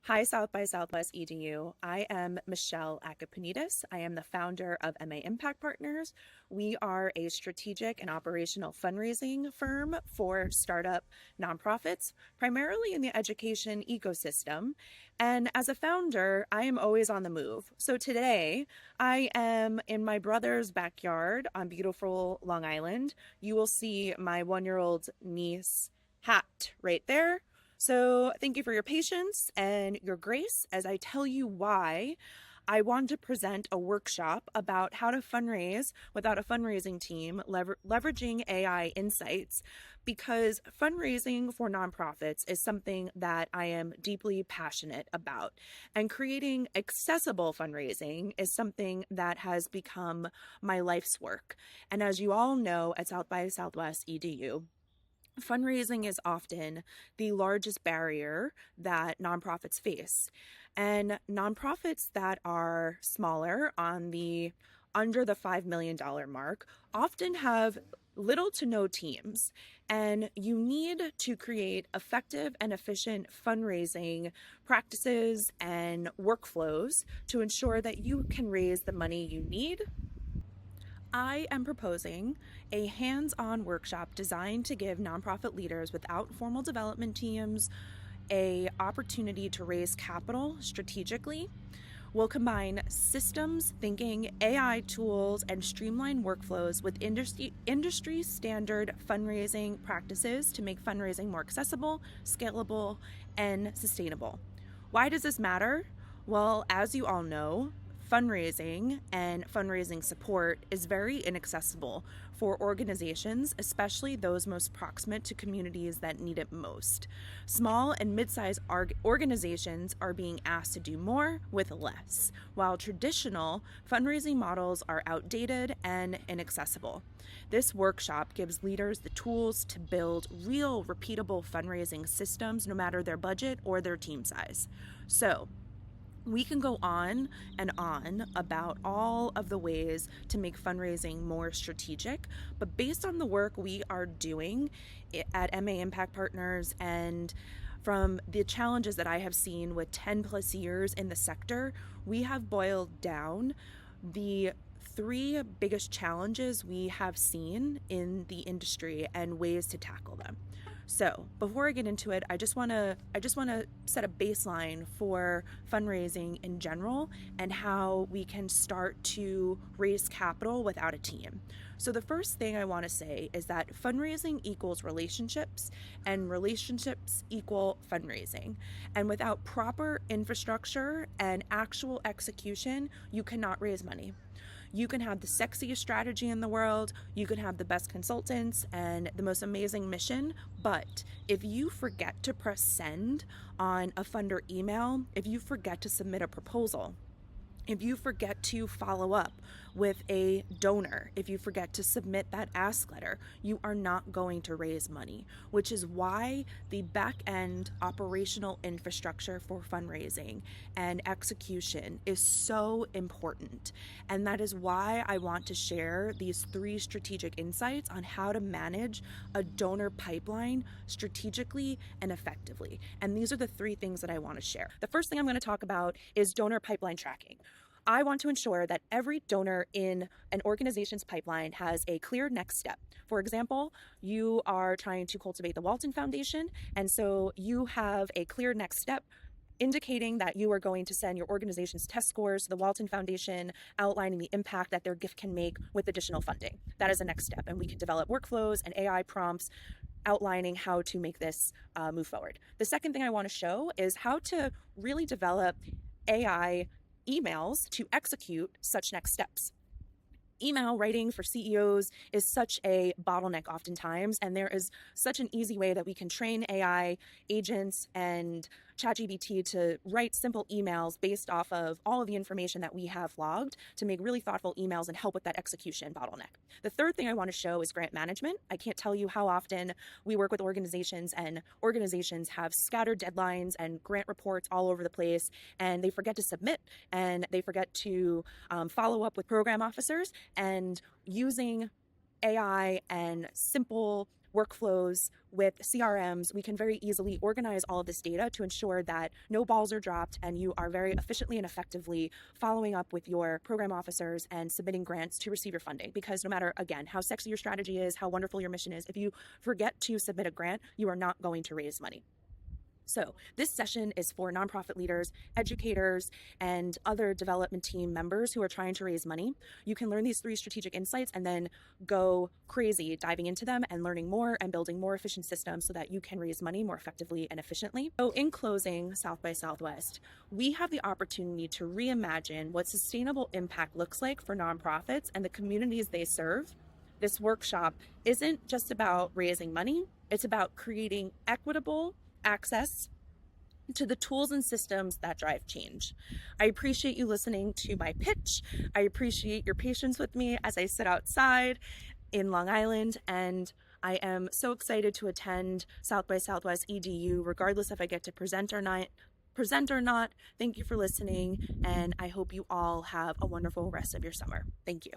Hi, South by Southwest EDU. I am Michelle Akapunidis. I am the founder of MA Impact Partners. We are a strategic and operational fundraising firm for startup nonprofits, primarily in the education ecosystem. And as a founder, I am always on the move. So today, I am in my brother's backyard on beautiful Long Island. You will see my 1-year-old niece hat right there. So, thank you for your patience and your grace as I tell you why I want to present a workshop about how to fundraise without a fundraising team, leveraging AI insights, because fundraising for nonprofits is something that I am deeply passionate about. And creating accessible fundraising is something that has become my life's work. And as you all know at South by Southwest EDU, fundraising is often the largest barrier that nonprofits face. And nonprofits that are smaller on the under the $5 million mark often have little to no teams. And you need to create effective and efficient fundraising practices and workflows to ensure that you can raise the money you need. I am proposing a hands-on workshop designed to give nonprofit leaders without formal development teams an opportunity to raise capital strategically. We'll combine systems thinking, AI tools, and streamlined workflows with industry standard fundraising practices to make fundraising more accessible, scalable, and sustainable. Why does this matter? Well, as you all know, fundraising and fundraising support is very inaccessible for organizations, especially those most proximate to communities that need it most. Small and mid-sized organizations are being asked to do more with less, while traditional fundraising models are outdated and inaccessible. This workshop gives leaders the tools to build real, repeatable fundraising systems, no matter their budget or their team size. So, we can go on and on about all of the ways to make fundraising more strategic, but based on the work we are doing at MA Impact Partners and from the challenges that I have seen with 10 plus years in the sector, we have boiled down the three biggest challenges we have seen in the industry and ways to tackle them. So before I get into it, I just want to set a baseline for fundraising in general and how we can start to raise capital without a team. So the first thing I want to say is that fundraising equals relationships and relationships equal fundraising. And without proper infrastructure and actual execution, you cannot raise money. You can have the sexiest strategy in the world, you can have the best consultants and the most amazing mission, but if you forget to press send on a funder email, if you forget to submit a proposal, if you forget to follow up with a donor, if you forget to submit that ask letter, you are not going to raise money, which is why the back end operational infrastructure for fundraising and execution is so important. And that is why I want to share these three strategic insights on how to manage a donor pipeline strategically and effectively. And these are the three things that I want to share. The first thing I'm going to talk about is donor pipeline tracking. I want to ensure that every donor in an organization's pipeline has a clear next step. For example, you are trying to cultivate the Walton Foundation, and so you have a clear next step indicating that you are going to send your organization's test scores to the Walton Foundation, outlining the impact that their gift can make with additional funding. That is the next step, and we can develop workflows and AI prompts outlining how to make this move forward. The second thing I want to show is how to really develop AI emails to execute such next steps. Email writing for CEOs is such a bottleneck oftentimes, and there is such an easy way that we can train AI agents and ChatGPT to write simple emails based off of all of the information that we have logged to make really thoughtful emails and help with that execution bottleneck. The third thing I want to show is grant management. I can't tell you how often we work with organizations, and organizations have scattered deadlines and grant reports all over the place, and they forget to submit, and they forget to follow up with program officers, and using AI and simple workflows with CRMs, we can very easily organize all of this data to ensure that no balls are dropped and you are very efficiently and effectively following up with your program officers and submitting grants to receive your funding. Because no matter, again, how sexy your strategy is, how wonderful your mission is, if you forget to submit a grant, you are not going to raise money. So this session is for nonprofit leaders, educators, and other development team members who are trying to raise money. You can learn these 3 strategic insights and then go crazy diving into them and learning more and building more efficient systems so that you can raise money more effectively and efficiently. So in closing, South by Southwest, we have the opportunity to reimagine what sustainable impact looks like for nonprofits and the communities they serve. This workshop isn't just about raising money, it's about creating equitable access to the tools and systems that drive change. I appreciate you listening to my pitch. I appreciate your patience with me as I sit outside in Long Island, and I am so excited to attend South by Southwest EDU, regardless if I get to present or not. Thank you for listening, and I hope you all have a wonderful rest of your summer. Thank you.